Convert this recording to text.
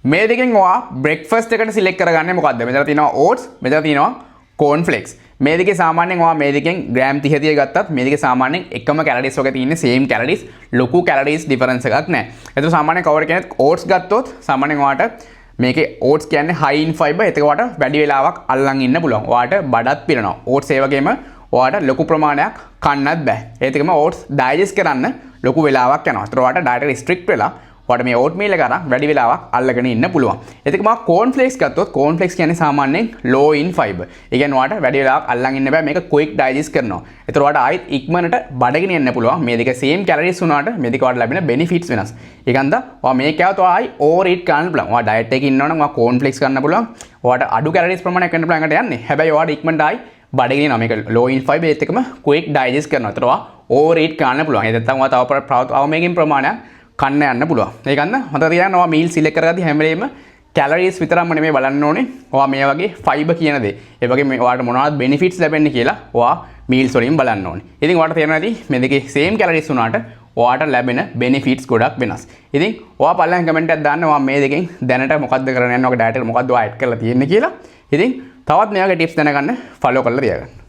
මේ දෙකෙන් ඔයා බ්‍රෙක්ෆාස්ට් එකට සිලෙක්ට් කරගන්නේ මොකද්ද? මෙතන තියෙනවා oats, මෙතන තියෙනවා corn flakes. මේ දෙකේ සාමාන්‍යයෙන් ඔයා මේ දෙකෙන් ග්‍රෑම් 30 30 ගත්තත් මේ දෙකේ සාමාන්‍යයෙන් එකම කැලරීස් වගේ තියෙන්නේ same calories, ලොකු calories difference එකක් නැහැ. ඒතර සාමාන්‍යයෙන් කවුරු කෙනෙක් oats ගත්තොත් සාමාන්‍යයෙන් ඔයාට මේකේ oats කියන්නේ high in fiber. ඒක ඔයාට වැඩි වෙලාවක් අල්ලන් ඉන්න පුළුවන්. ඔයාට බඩත් පිරෙනවා. oats ඒ වගේම ඔයාට ලොකු ප්‍රමාණයක් කන්නත් බෑ. ඒත් එකම oats digest කරන්න ලොකු වෙලාවක් යනවා. ඒතර ඔයාට diet restrict වෙලා ඔයාට මේ oat meal එක අරන් වැඩි වෙලාවක් අල්ලගෙන ඉන්න පුළුවන්. ඒකම corn flakes ගත්තොත් corn flakes කියන්නේ සාමාන්‍යයෙන් low in fiber. ඒ කියන්නේ ඔයාට වැඩි වෙලාවක් අල්ලන් ඉන්න බෑ. මේක quick digest කරනවා. ඒතර ඔයාට ආයෙත් ඉක්මනට බඩගෙන යන්න පුළුවන්. මේ දෙක same calories වුණාට මේ දෙක ඔයාට ලැබෙන benefits වෙනස්. ඒකන්ද ඔයා මේක කෑවොත් ඔයා ආයි overeat කරන්න පුළුවන්. ඔයා diet එකේ ඉන්නවනම් ඔයා corn flakes ගන්න පුළුවන්. ඔයාට අඩු calories ප්‍රමාණයක් වෙන්න පුළුවන් එකට යන්නේ. හැබැයි ඔයාට ඉක්මනට ආයි බඩගෙන යනවා. මේක low in fiber ඒත් එකම quick digest කරනවා. ඒතර ඔයා overeat කරන්න පුළුවන්. ඒ නැත්නම් ඔයා තව මේකෙන් ප්‍රමාණයක් කන්න යන්න පුළුවන්. ඒකන්ද මතක තියාගන්න ඔයා මීල් සිලෙක්ට් කරගද්දි හැම වෙලේම කැලරීස් විතරක්ම නෙමෙයි බලන්න ඕනේ. ඔයා මේ වගේ ෆයිබර් කියන දේ. ඒ වගේ මේ ඔයාලට මොනවද බෙනිෆිට්ස් ලැබෙන්නේ කියලා ඔයා මීල්ස් වලින් බලන්න ඕනේ. ඉතින් ඔයාලට තේරෙනවා ඇති මේ දෙකේ සේම් කැලරීස් වුණාට ඔයාට ලැබෙන බෙනිෆිට්ස් ගොඩක් වෙනස්. ඉතින් ඔයා පල්ලෙන් කමෙන්ට් එකක් දාන්න ඔයා මේ දෙකෙන් දැනට මොකද්ද කරන්න යන්නේ ඔයාගේ ඩයට් එක මොකද්ද ඔයා ඇඩ් කරලා තියෙන්නේ කියලා. ඉතින් තවත් මේ වගේ ටිප්ස් දැනගන්න ෆලෝ කරලා තියාගන්න.